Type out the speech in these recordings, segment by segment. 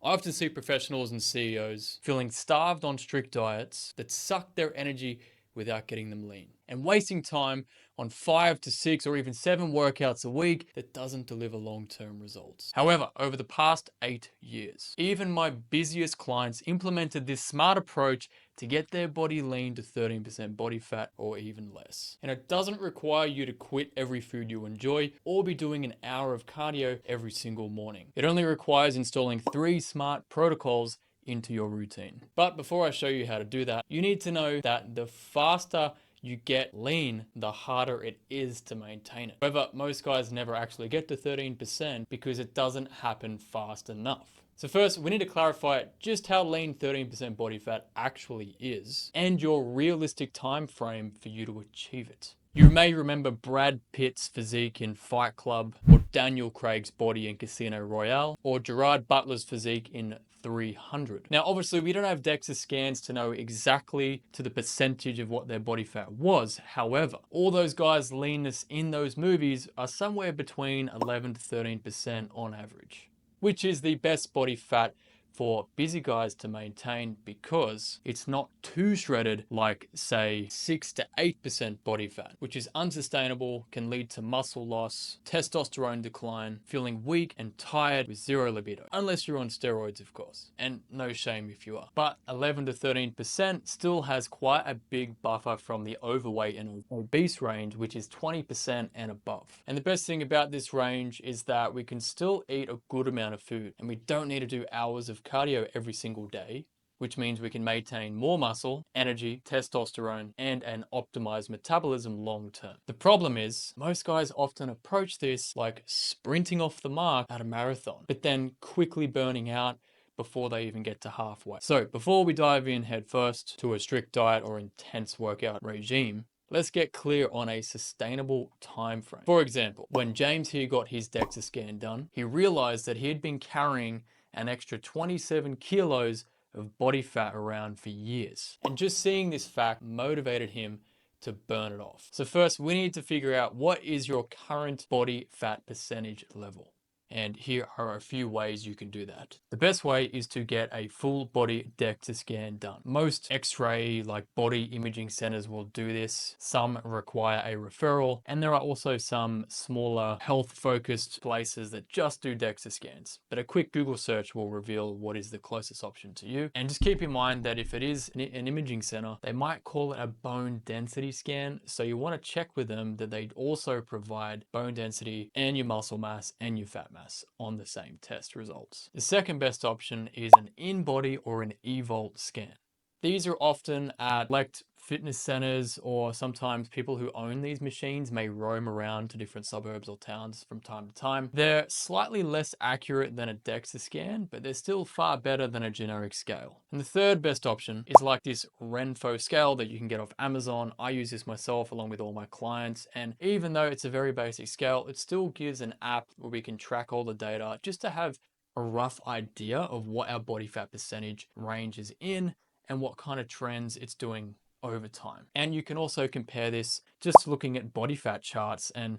I often see professionals and CEOs feeling starved on strict diets that suck their energy without getting them lean, and wasting time on 5 to 6 or even 7 workouts a week that doesn't deliver long-term results. However, over the past 8 years, even my busiest clients implemented this smart approach to get their body lean to 13% body fat or even less. And it doesn't require you to quit every food you enjoy or be doing an hour of cardio every single morning. It only requires installing 3 smart protocols into your routine. But before I show you how to do that, you need to know that the faster you get lean, the harder it is to maintain it. However, most guys never actually get to 13% because it doesn't happen fast enough. So first, we need to clarify just how lean 13% body fat actually is and your realistic time frame for you to achieve it. You may remember Brad Pitt's physique in Fight Club, or Daniel Craig's body in Casino Royale, or Gerard Butler's physique in 300. Now, obviously, we don't have DEXA scans to know exactly to the percentage of what their body fat was. However, all those guys' leanness in those movies are somewhere between 11 to 13% on average, which is the best body fat for busy guys to maintain because it's not too shredded like, say, 6 to 8% body fat, which is unsustainable, can lead to muscle loss, testosterone decline, feeling weak and tired with zero libido, unless you're on steroids, of course, and no shame if you are. But 11 to 13% still has quite a big buffer from the overweight and obese range, which is 20% and above. And the best thing about this range is that we can still eat a good amount of food, and we don't need to do hours of cardio every single day, which means we can maintain more muscle, energy, testosterone, and an optimized metabolism long term. The problem is, most guys often approach this like sprinting off the mark at a marathon, but then quickly burning out before they even get to halfway. So before we dive in headfirst to a strict diet or intense workout regime, let's get clear on a sustainable time frame. For example, when James here got his DEXA scan done, he realized that he had been carrying an extra 27 kilos of body fat around for years. And just seeing this fact motivated him to burn it off. So first, we need to figure out what is your current body fat percentage level. And here are a few ways you can do that. The best way is to get a full body DEXA scan done. Most X-ray, like body imaging centers, will do this. Some require a referral, and there are also some smaller health-focused places that just do DEXA scans. But a quick Google search will reveal what is the closest option to you. And just keep in mind that if it is an imaging center, they might call it a bone density scan. So you want to check with them that they also provide bone density and your muscle mass and your fat mass on the same test results. The second best option is an in-body or an eVault scan. These are often at select fitness centers, or sometimes people who own these machines may roam around to different suburbs or towns from time to time. They're slightly less accurate than a DEXA scan, but they're still far better than a generic scale. And the third best option is like this Renpho scale that you can get off Amazon. I use this myself along with all my clients, and even though it's a very basic scale, it still gives an app where we can track all the data just to have a rough idea of what our body fat percentage range is in and what kind of trends it's doing over time. And you can also compare this just looking at body fat charts and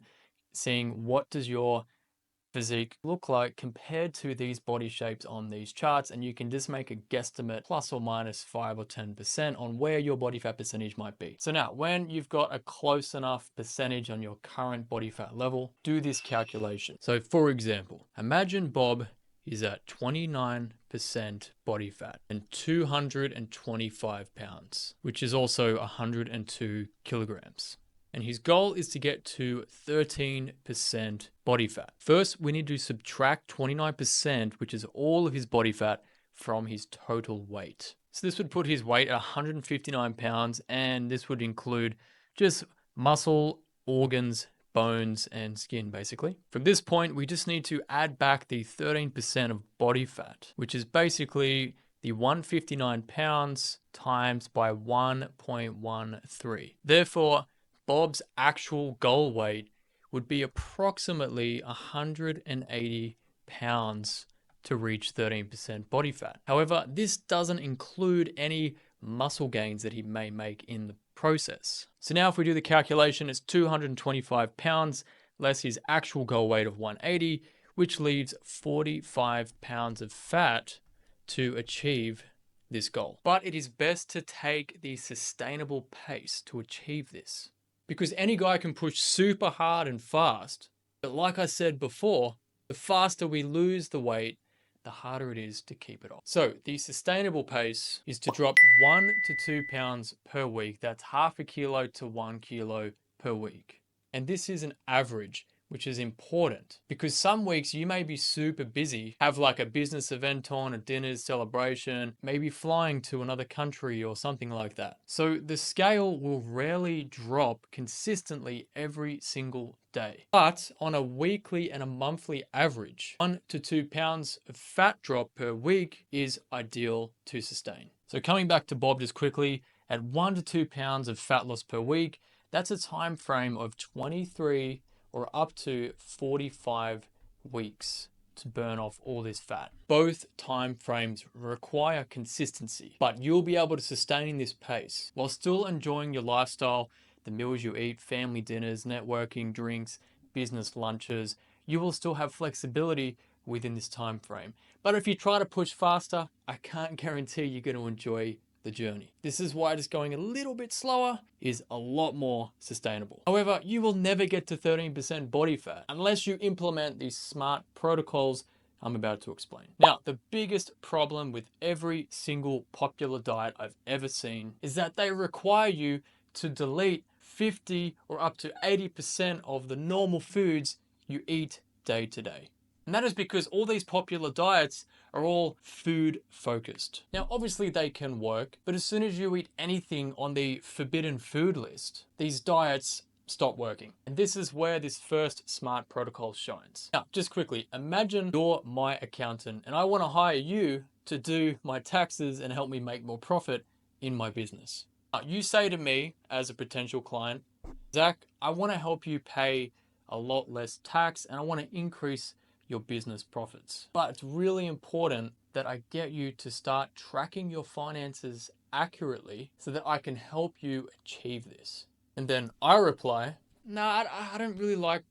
seeing what does your physique look like compared to these body shapes on these charts, and you can just make a guesstimate plus or minus 5 or 10% on where your body fat percentage might be. So now when you've got a close enough percentage on your current body fat level, do this calculation. So for example, imagine Bob is at 29% body fat and 225 pounds, which is also 102 kilograms. And his goal is to get to 13% body fat. First, we need to subtract 29%, which is all of his body fat, from his total weight. So this would put his weight at 159 pounds, and this would include just muscle, organs, bones, and skin, basically. From this point, we just need to add back the 13% of body fat, which is basically the 159 pounds times by 1.13. Therefore, Bob's actual goal weight would be approximately 180 pounds to reach 13% body fat. However, this doesn't include any muscle gains that he may make in the process. So now if we do the calculation, it's 225 pounds less his actual goal weight of 180, which leaves 45 pounds of fat to achieve this goal. But it is best to take the sustainable pace to achieve this, because any guy can push super hard and fast. But like I said before, the faster we lose the weight, the harder it is to keep it off. So the sustainable pace is to drop 1 to 2 pounds per week. That's half a kilo to 1 kilo per week. And this is an average, which is important because some weeks you may be super busy, have like a business event on, a dinner celebration, maybe flying to another country or something like that. So the scale will rarely drop consistently every single day. But on a weekly and a monthly average, 1 to 2 pounds of fat drop per week is ideal to sustain. So coming back to Bob just quickly, at 1 to 2 pounds of fat loss per week, that's a time frame of 23 or up to 45 weeks to burn off all this fat. Both time frames require consistency, but you'll be able to sustain this pace while still enjoying your lifestyle, the meals you eat, family dinners, networking, drinks, business lunches. You will still have flexibility within this time frame. But if you try to push faster, I can't guarantee you're going to enjoy the journey. This is why just going a little bit slower is a lot more sustainable. However, you will never get to 13% body fat unless you implement these smart protocols I'm about to explain. Now, the biggest problem with every single popular diet I've ever seen is that they require you to delete 50 or up to 80% of the normal foods you eat day to day. And that is because all these popular diets are all food focused. Now, obviously they can work, but as soon as you eat anything on the forbidden food list, these diets stop working. And this is where this first smart protocol shines. Now, just quickly, imagine you're my accountant and I want to hire you to do my taxes and help me make more profit in my business. Now, you say to me as a potential client, Zach, I want to help you pay a lot less tax and I want to increase your business profits. But it's really important that I get you to start tracking your finances accurately so that I can help you achieve this. And then I reply, no, I don't really like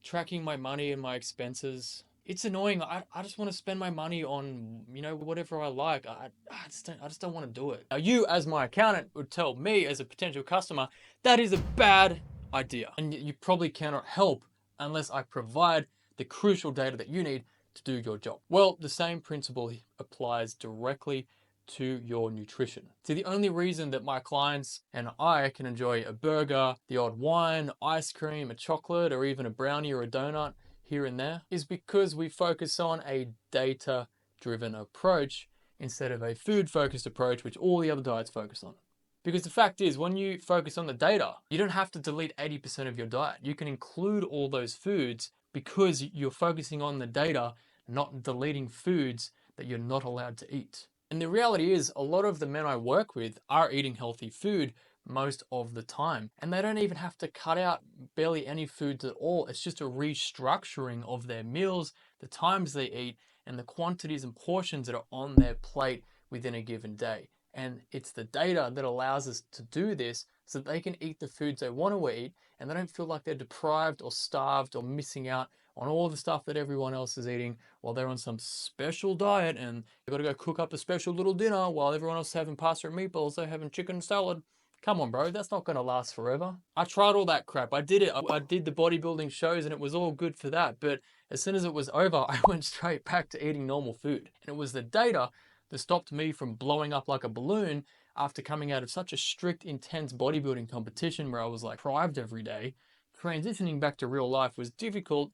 tracking my money and my expenses. It's annoying. I just want to spend my money on, whatever I like. I just don't want to do it. Now you as my accountant would tell me as a potential customer, that is a bad idea. And you probably cannot help unless I provide the crucial data that you need to do your job. Well, the same principle applies directly to your nutrition. See, the only reason that my clients and I can enjoy a burger, the odd wine, ice cream, a chocolate, or even a brownie or a donut here and there is because we focus on a data-driven approach instead of a food-focused approach, which all the other diets focus on. Because the fact is, when you focus on the data, you don't have to delete 80% of your diet. You can include all those foods because you're focusing on the data, not deleting foods that you're not allowed to eat. And the reality is, a lot of the men I work with are eating healthy food most of the time. And they don't even have to cut out barely any foods at all. It's just a restructuring of their meals, the times they eat, and the quantities and portions that are on their plate within a given day. And it's the data that allows us to do this so that they can eat the foods they want to eat and they don't feel like they're deprived or starved or missing out on all the stuff that everyone else is eating while they're on some special diet and they've got to go cook up a special little dinner while everyone else is having pasta and meatballs, they're having chicken salad. Come on, bro, that's not going to last forever. I tried all that crap. I did it. I did the bodybuilding shows and it was all good for that. But as soon as it was over, I went straight back to eating normal food. And it was the data that stopped me from blowing up like a balloon after coming out of such a strict, intense bodybuilding competition where I was like deprived every day. Transitioning back to real life was difficult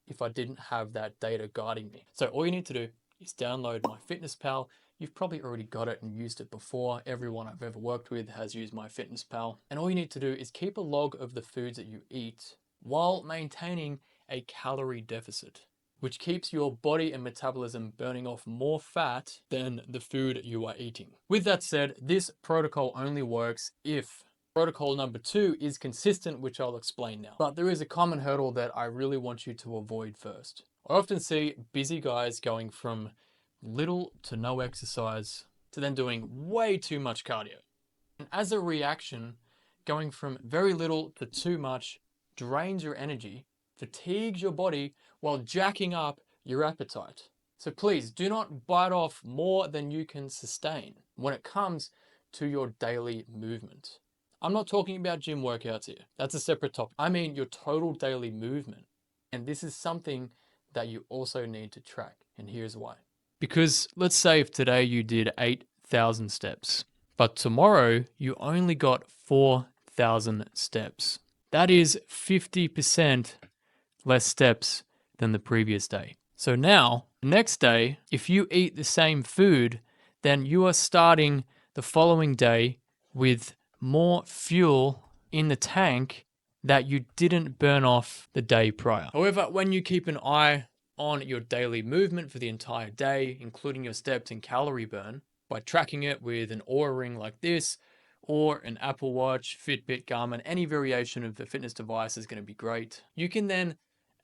if I didn't have that data guiding me. So all you need to do is download MyFitnessPal. You've probably already got it and used it before. Everyone I've ever worked with has used MyFitnessPal. And all you need to do is keep a log of the foods that you eat while maintaining a calorie deficit, which keeps your body and metabolism burning off more fat than the food you are eating. With that said, this protocol only works if protocol number 2 is consistent, which I'll explain now. But there is a common hurdle that I really want you to avoid first. I often see busy guys going from little to no exercise to then doing way too much cardio. And as a reaction, going from very little to too much drains your energy, fatigues your body while jacking up your appetite. So please do not bite off more than you can sustain when it comes to your daily movement. I'm not talking about gym workouts here. That's a separate topic. I mean your total daily movement. And this is something that you also need to track. And here's why. Because let's say if today you did 8,000 steps, but tomorrow you only got 4,000 steps. That is 50% less steps than the previous day. So now, the next day, if you eat the same food, then you are starting the following day with more fuel in the tank that you didn't burn off the day prior. However, when you keep an eye on your daily movement for the entire day, including your steps and calorie burn, by tracking it with an Oura ring like this, or an Apple Watch, Fitbit, Garmin, any variation of the fitness device is going to be great. You can then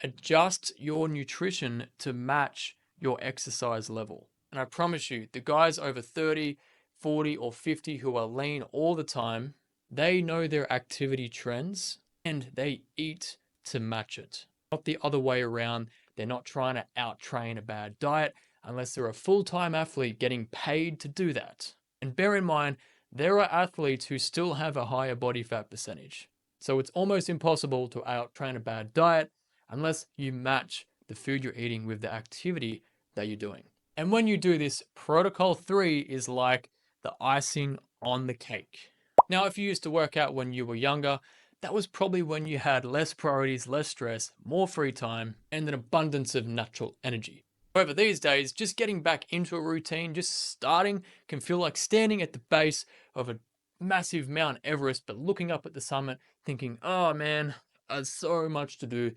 adjust your nutrition to match your exercise level. And I promise you, the guys over 30, 40, or 50 who are lean all the time, they know their activity trends and they eat to match it. Not the other way around. They're not trying to out-train a bad diet unless they're a full-time athlete getting paid to do that. And bear in mind, there are athletes who still have a higher body fat percentage. So it's almost impossible to out-train a bad diet unless you match the food you're eating with the activity that you're doing. And when you do this, protocol 3 is like the icing on the cake. Now, if you used to work out when you were younger, that was probably when you had less priorities, less stress, more free time, and an abundance of natural energy. However, these days, just getting back into a routine, just starting, can feel like standing at the base of a massive Mount Everest, but looking up at the summit, thinking, oh man, there's so much to do.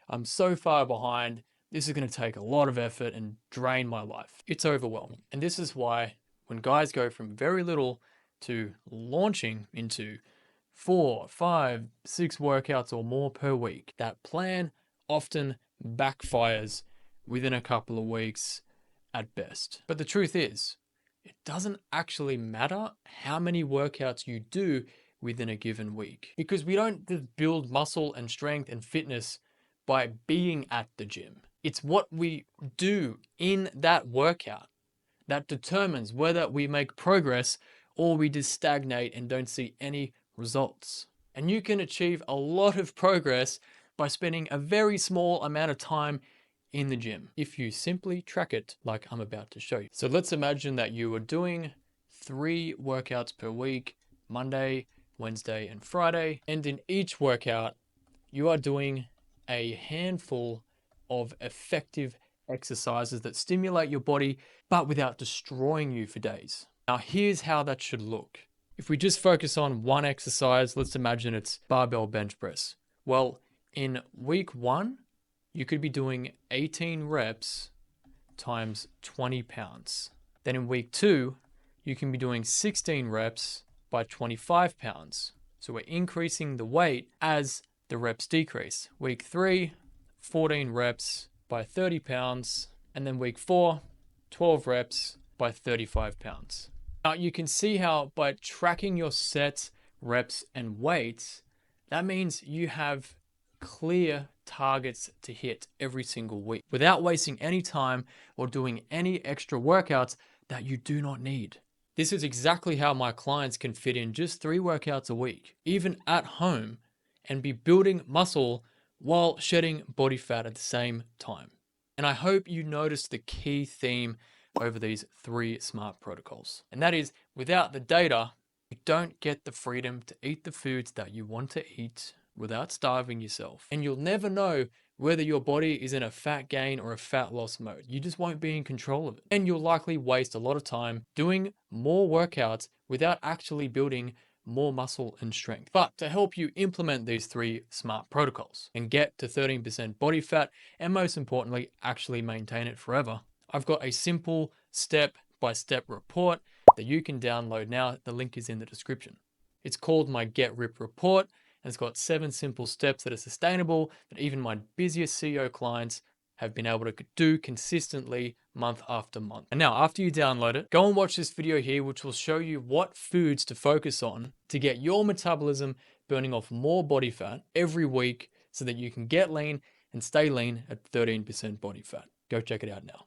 I'm so far behind. This is going to take a lot of effort and drain my life. It's overwhelming. And this is why when guys go from very little to launching into 4, 5, 6 workouts or more per week, that plan often backfires within a couple of weeks at best. But the truth is, it doesn't actually matter how many workouts you do within a given week, because we don't just build muscle and strength and fitness by being at the gym. It's what we do in that workout that determines whether we make progress or we just stagnate and don't see any results. And you can achieve a lot of progress by spending a very small amount of time in the gym if you simply track it like I'm about to show you. So let's imagine that you are doing 3 workouts per week, Monday, Wednesday, and Friday. And in each workout, you are doing a handful of effective exercises that stimulate your body, but without destroying you for days. Now, here's how that should look. If we just focus on one exercise, let's imagine it's barbell bench press. Well, in week 1, you could be doing 18 reps times 20 pounds. Then in week 2, you can be doing 16 reps by 25 pounds. So we're increasing the weight as the reps decrease. Week 3, 14 reps by 30 pounds. And then week 4, 12 reps by 35 pounds. Now you can see how by tracking your sets, reps, and weights, that means you have clear targets to hit every single week without wasting any time or doing any extra workouts that you do not need. This is exactly how my clients can fit in just 3 workouts a week, even at home, and be building muscle while shedding body fat at the same time. And I hope you notice the key theme over these 3 SMART protocols. And that is, without the data, you don't get the freedom to eat the foods that you want to eat without starving yourself. And you'll never know whether your body is in a fat gain or a fat loss mode. You just won't be in control of it. And you'll likely waste a lot of time doing more workouts without actually building more muscle and strength. But to help you implement these 3 SMART protocols and get to 13% body fat, and most importantly, actually maintain it forever, I've got a simple step-by-step report that you can download now. The link is in the description. It's called my Get Rip Report, and it's got 7 simple steps that are sustainable that even my busiest CEO clients have been able to do consistently month after month. And now, after you download it, go and watch this video here, which will show you what foods to focus on to get your metabolism burning off more body fat every week so that you can get lean and stay lean at 13% body fat. Go check it out now.